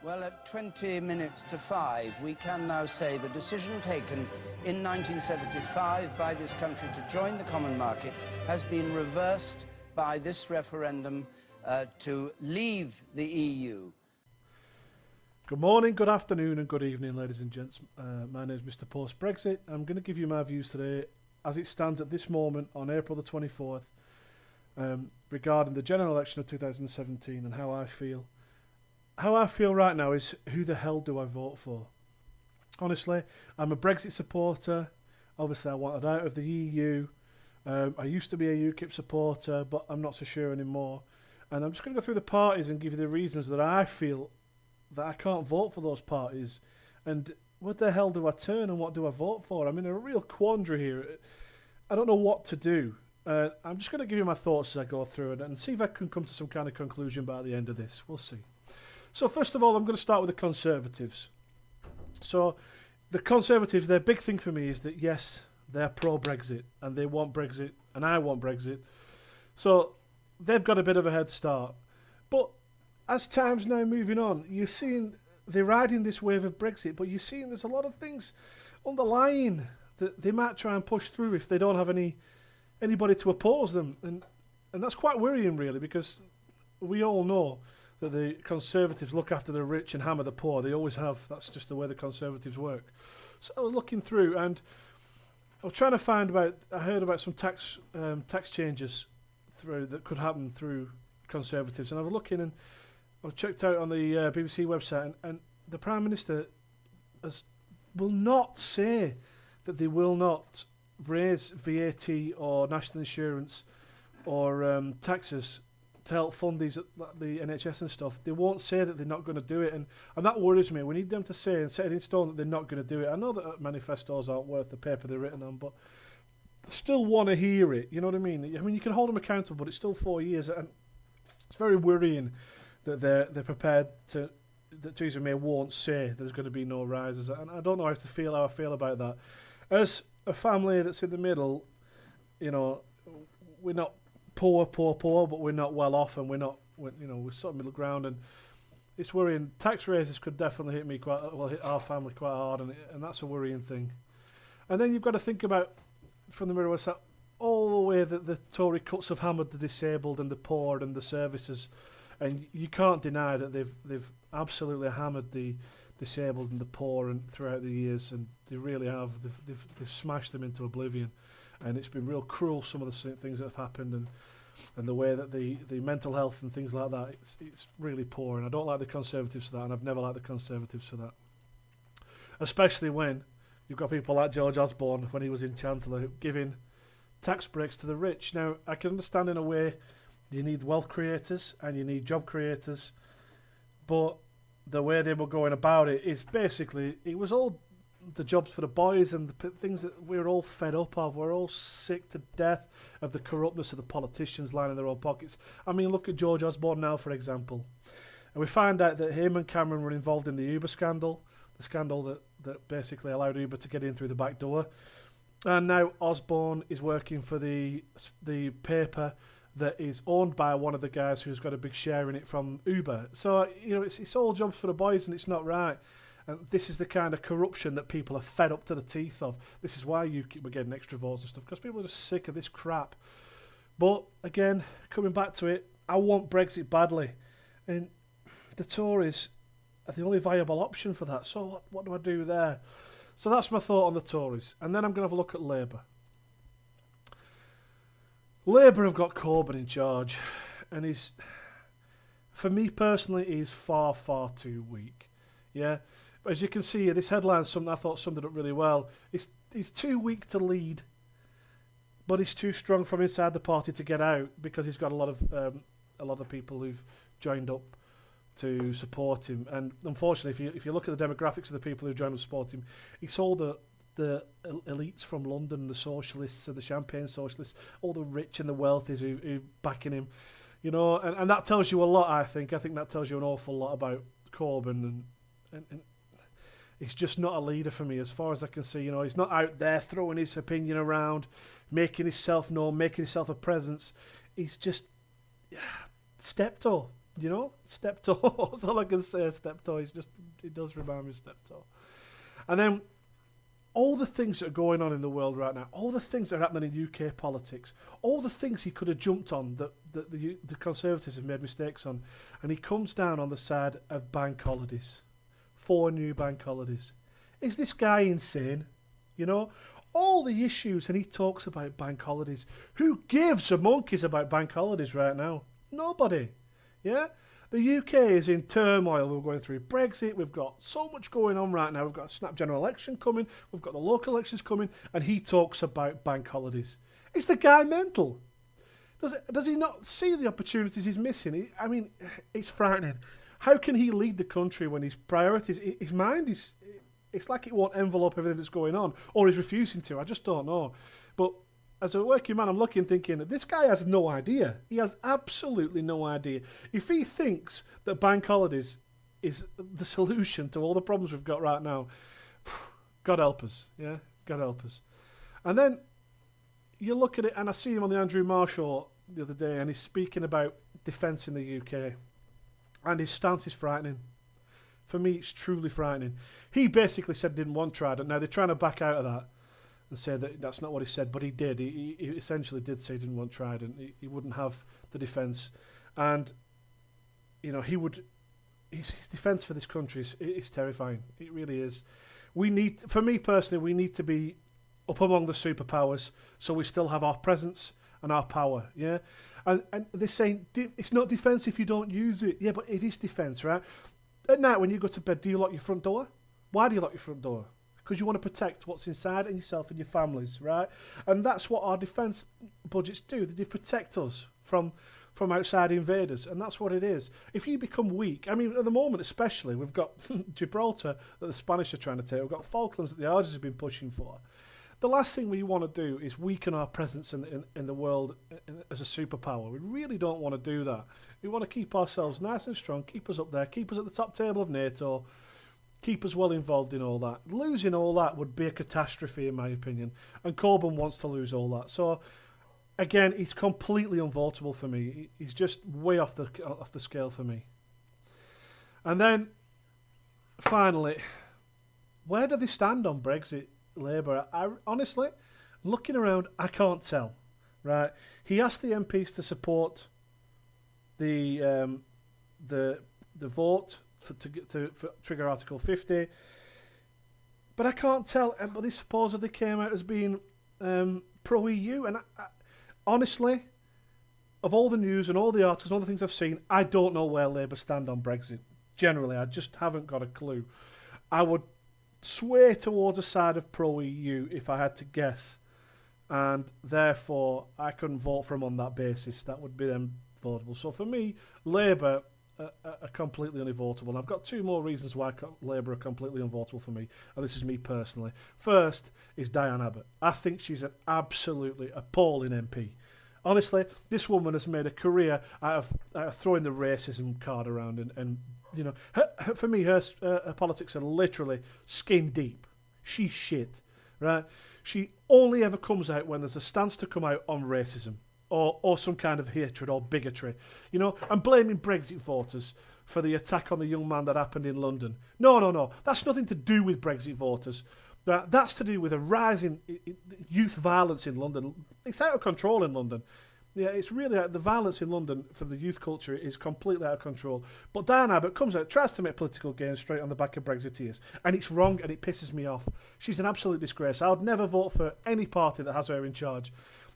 Well, at 20 minutes to 5, we can now say the decision taken in 1975 by this country to join the common market has been reversed by this referendum to leave the EU. Good morning, good afternoon and good evening, ladies and gents. My name is Mr. Post Brexit. I'm going to give you my views today as it stands at this moment on April the 24th regarding the general election of 2017 and how I feel. How I feel right now is, who the hell do I vote for? Honestly, I'm a Brexit supporter. Obviously, I wanted out of the EU. I used to be a UKIP supporter, but I'm not so sure anymore. And I'm just going to go through the parties and give you the reasons that I feel that I can't vote for those parties. And what the hell do I turn and what do I vote for? I'm in a real quandary here. I don't know what to do. I'm just going to give you my thoughts as I go through it and see if I can come to some kind of conclusion by the end of this. We'll see. So first of all, I'm going to start with the Conservatives. So the Conservatives, their big thing for me is that, yes, they're pro-Brexit and they want Brexit and I want Brexit. So they've got a bit of a head start. But as time's now moving on, you're seeing they're riding this wave of Brexit, but you're seeing there's a lot of things underlying that they might try and push through if they don't have anybody to oppose them. And that's quite worrying, really, because we all know that the Conservatives look after the rich and hammer the poor. They always have. That's just the way the Conservatives work. So I was looking through and I was trying to find about. I heard about some tax changes that could happen through Conservatives, and I was looking and I checked out on the BBC website, and the Prime Minister will not say that they will not raise VAT or national insurance or taxes to help fund the NHS and stuff. They won't say that they're not going to do it, and that worries me. We need them to say and set it in stone that they're not going to do it. I know that manifestos aren't worth the paper they're written on, but I still want to hear it. You know what I mean? I mean, you can hold them accountable, but it's still 4 years, and it's very worrying that they're prepared to, that Theresa May won't say there's going to be no rises, and I don't know how I feel about that. As a family that's in the middle, you know, we're not poor, but we're not well off, and we're sort of middle ground, and it's worrying. Tax raises could definitely hit our family quite hard, and that's a worrying thing. And then you've got to think about, from the Mirror, all the way that the Tory cuts have hammered the disabled and the poor and the services, and you can't deny that they've absolutely hammered the disabled and the poor and throughout the years, and they really have. They've smashed them into oblivion, and it's been real cruel, some of the things that have happened, and the way that the mental health and things like that, it's really poor, and I don't like the Conservatives for that, and I've never liked the Conservatives for that. Especially when you've got people like George Osborne, when he was in Chancellor, giving tax breaks to the rich. Now, I can understand in a way you need wealth creators and you need job creators, but the way they were going about it is basically, it was all the jobs for the boys and the things that we're all fed up of. We're all sick to death of the corruptness of the politicians lining their own pockets. I mean, look at George Osborne now, for example. And we find out that him and Cameron were involved in the Uber scandal, the scandal that basically allowed Uber to get in through the back door. And now Osborne is working for the paper that is owned by one of the guys who's got a big share in it from Uber. So, you know, it's all jobs for the boys, and it's not right. And this is the kind of corruption that people are fed up to the teeth of. This is why UKIP were getting extra votes and stuff, because people are just sick of this crap. But, again, coming back to it, I want Brexit badly. And the Tories are the only viable option for that. So what do I do there? So that's my thought on the Tories. And then I'm going to have a look at Labour. Labour have got Corbyn in charge, and for me personally, he's far, far too weak. Yeah, but as you can see, this headline I thought summed it up really well. He's too weak to lead, but he's too strong from inside the party to get out, because he's got a lot of people who've joined up to support him. And unfortunately, if you look at the demographics of the people who joined up to support him, it's all the elites from London, the socialists and the champagne socialists, all the rich and the wealthy who backing him, you know, and that tells you a lot. I think that tells you an awful lot about Corbyn, and he's just not a leader for me, as far as I can see. You know, he's not out there throwing his opinion around, making himself known, making himself a presence. He's just steptoe. You know, Steptoe. That's all I can say. Steptoe is just, it does remind me of Steptoe. And then all the things that are going on in the world right now, all the things that are happening in UK politics, all the things he could have jumped on that the Conservatives have made mistakes on, and he comes down on the side of bank holidays. 4 new bank holidays. Is this guy insane? You know, all the issues, and he talks about bank holidays. Who gives a monkeys about bank holidays right now? Nobody. Yeah? The UK is in turmoil. We're going through Brexit. We've got so much going on right now. We've got a snap general election coming. We've got the local elections coming. And he talks about bank holidays. Is the guy mental? Does he not see the opportunities he's missing? I mean, it's frightening. How can he lead the country when his priorities, his mind is, it's like it won't envelope everything that's going on, or he's refusing to. I just don't know. But as a working man, I'm looking thinking that this guy has no idea. He has absolutely no idea. If he thinks that bank holidays is the solution to all the problems we've got right now, God help us. Yeah, God help us. And then you look at it, and I see him on the Andrew Marr show the other day, and he's speaking about defence in the UK. And his stance is frightening. For me, it's truly frightening. He basically said he didn't want Trident. Now, they're trying to back out of that and say that that's not what he said, but he did. He essentially did say he didn't want Trident. He wouldn't have the defence. And, you know, he would... His defence for this country is terrifying. It really is. We need... For me, personally, we need to be up among the superpowers so we still have our presence and our power, yeah? And they're saying, it's not defence if you don't use it. Yeah, but it is defence, right? At night when you go to bed, do you lock your front door? Why do you lock your front door? Because you want to protect what's inside and yourself and your families, right? And that's what our defence budgets do. They protect us from outside invaders, and that's what it is. If you become weak, I mean, at the moment especially, we've got Gibraltar that the Spanish are trying to take. We've got Falklands that the Argies have been pushing for. The last thing we want to do is weaken our presence in the world as a superpower. We really don't want to do that. We want to keep ourselves nice and strong, keep us up there, keep us at the top table of NATO, keep us well involved in all that. Losing all that would be a catastrophe, in my opinion. And Corbyn wants to lose all that. So, again, he's completely unvotable for me. He's just way off the scale for me. And then, finally, where do they stand on Brexit? Labour, I honestly, looking around, I can't tell. Right, he asked the MPs to support the vote for trigger Article 50, but I can't tell. But they supposedly came out as being pro EU, and I, honestly, of all the news and all the articles and all the things I've seen, I don't know where Labour stand on Brexit. Generally, I just haven't got a clue. I would sway towards a side of pro-EU if I had to guess, and therefore I couldn't vote for him on that basis. That would be then votable. So for me, Labour are completely unvotable. And I've got 2 more reasons why Labour are completely unvotable for me, and this is me personally. First is Diane Abbott. I think she's an absolutely appalling MP. Honestly, this woman has made a career out of throwing the racism card around, and you know, for me, her politics are literally skin deep. She's shit, right? She only ever comes out when there's a stance to come out on racism or some kind of hatred or bigotry. You know, I'm blaming Brexit voters for the attack on the young man that happened in London. No. That's nothing to do with Brexit voters. That's to do with a rise in youth violence in London. It's out of control in London. Yeah, it's really the violence in London for the youth culture is completely out of control. But Diane Abbott comes out, tries to make political gains straight on the back of Brexiteers, and it's wrong, and it pisses me off. She's an absolute disgrace. I would never vote for any party that has her in charge.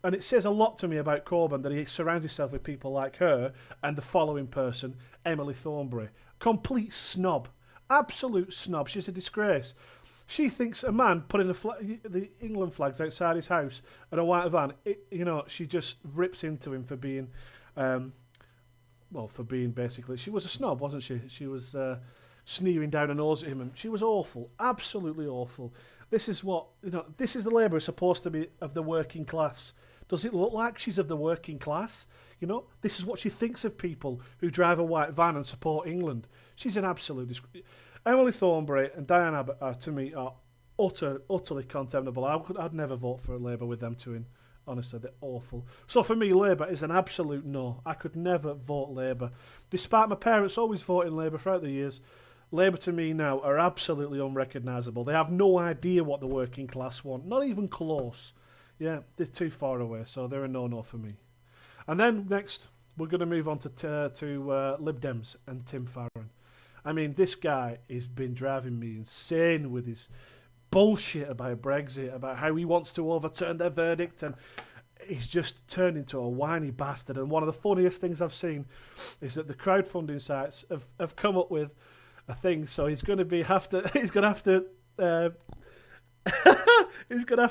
And it says a lot to me about Corbyn that he surrounds himself with people like her and the following person, Emily Thornberry. Complete snob. Absolute snob. She's a disgrace. She thinks a man putting the England flags outside his house and a white van, she just rips into him for being, basically, she was a snob, wasn't she? She was sneering down her nose at him, and she was awful, absolutely awful. This is this is the Labour is supposed to be of the working class. Does it look like she's of the working class? You know, this is what she thinks of people who drive a white van and support England. She's an absolute disgrace. Emily Thornberry and Diane Abbott, to me, are utterly contemptible. I'd never vote for Labour with them two in. Honestly, they're awful. So for me, Labour is an absolute no. I could never vote Labour. Despite my parents always voting Labour throughout the years, Labour to me now are absolutely unrecognisable. They have no idea what the working class want. Not even close. Yeah, they're too far away, so they're a no-no for me. And then next, we're going to move on to Lib Dems and Tim Farron. I mean, this guy has been driving me insane with his bullshit about Brexit, about how he wants to overturn their verdict, and he's just turned into a whiny bastard. And one of the funniest things I've seen is that the crowdfunding sites have come up with a thing. So he's going to have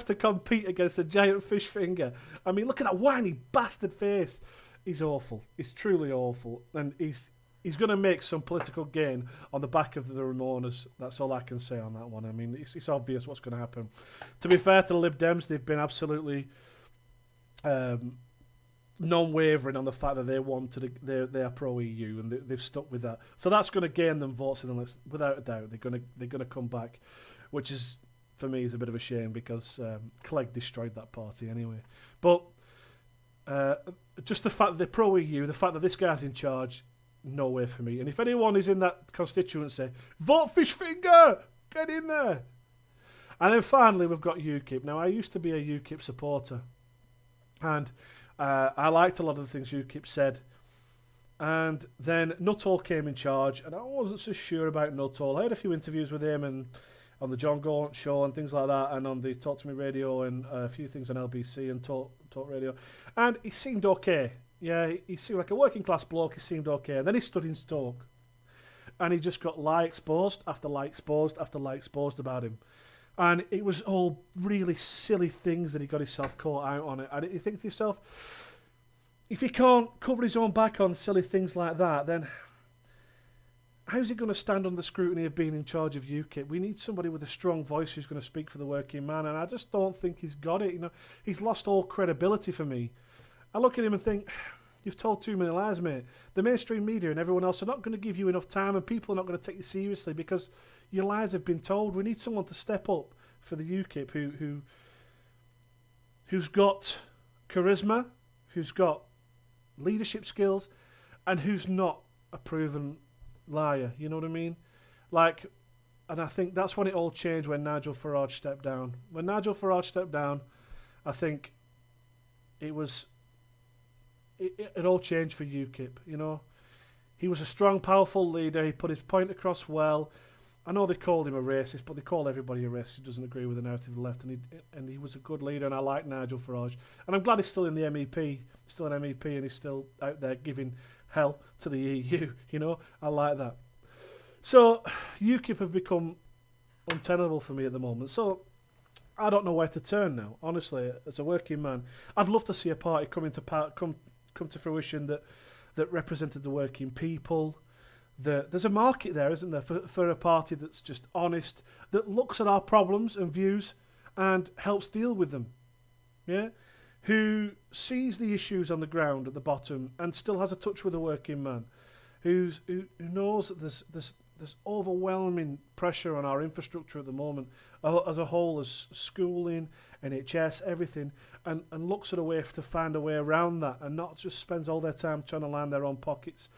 to compete against a giant fish finger. I mean, look at that whiny bastard face. He's awful. He's truly awful, and he's going to make some political gain on the back of the Ramonas. That's all I can say on that one. I mean, it's obvious what's going to happen. To be fair to the Lib Dems, they've been absolutely non-wavering on the fact that they are pro-EU, and they've stuck with that. So that's going to gain them votes in the list, without a doubt. They're going to come back, which is, for me, is a bit of a shame because Clegg destroyed that party anyway. But just the fact that they're pro-EU, the fact that this guy's in charge, no way for me. And if anyone is in that constituency, vote Fish Finger! Get in there! And then finally, we've got UKIP. Now, I used to be a UKIP supporter, and I liked a lot of the things UKIP said. And then Nuttall came in charge, and I wasn't so sure about Nuttall. I had a few interviews with him and on the John Gaunt show and things like that, and on the Talk to Me radio and a few things on LBC and Talk Radio. And he seemed okay. Yeah, he seemed like a working class bloke. He seemed okay. And then he stood in Stoke, and he just got lie exposed after lie exposed after lie exposed about him. And it was all really silly things that he got himself caught out on it. And you think to yourself, if he can't cover his own back on silly things like that, then how's he going to stand under the scrutiny of being in charge of UKIP? We need somebody with a strong voice who's going to speak for the working man, and I just don't think he's got it. You know, he's lost all credibility for me. I look at him and think, you've told too many lies, mate. The mainstream media and everyone else are not going to give you enough time, and people are not going to take you seriously because your lies have been told. We need someone to step up for the UKIP who's got charisma, who's got leadership skills, and who's not a proven liar. You know what I mean? Like, and I think that's when it all changed when Nigel Farage stepped down. When Nigel Farage stepped down, I think it all changed for UKIP, you know. He was a strong, powerful leader. He put his point across well. I know they called him a racist, but they call everybody a racist who doesn't agree with the narrative of the left. And he was a good leader, and I like Nigel Farage. And I'm glad he's still in the MEP, still an MEP, and he's still out there giving hell to the EU, you know. I like that. So UKIP have become untenable for me at the moment. So I don't know where to turn now, honestly, as a working man. I'd love to see a party come to fruition that represented the working people. There's a market there, isn't there, for a party that's just honest, that looks at our problems and views and helps deal with them. Yeah? Who sees the issues on the ground at the bottom and still has a touch with the working man. Who knows that there's overwhelming pressure on our infrastructure at the moment as a whole, as schooling, NHS, everything, and looks at a way to find a way around that, and not just spends all their time trying to line their own pockets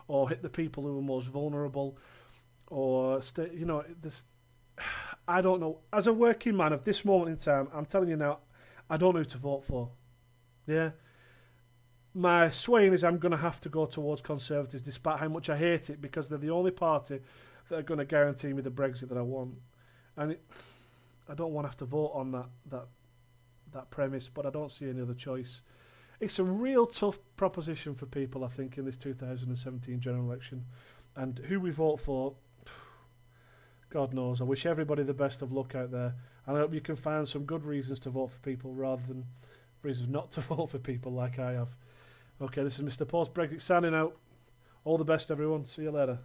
or hit the people who are most vulnerable, or I don't know. As a working man of this moment in time, I'm telling you now, I don't know who to vote for. Yeah, my swaying is I'm going to have to go towards Conservatives, despite how much I hate it, because they're the only party that are going to guarantee me the Brexit that I want, and I don't want to have to vote on that premise, but I don't see any other choice. It's a real tough proposition for people, I think, in this 2017 general election. And who we vote for, God knows. I wish everybody the best of luck out there. And I hope you can find some good reasons to vote for people rather than reasons not to vote for people like I have. Okay, this is Mr. Post Brexit signing out. All the best, everyone. See you later.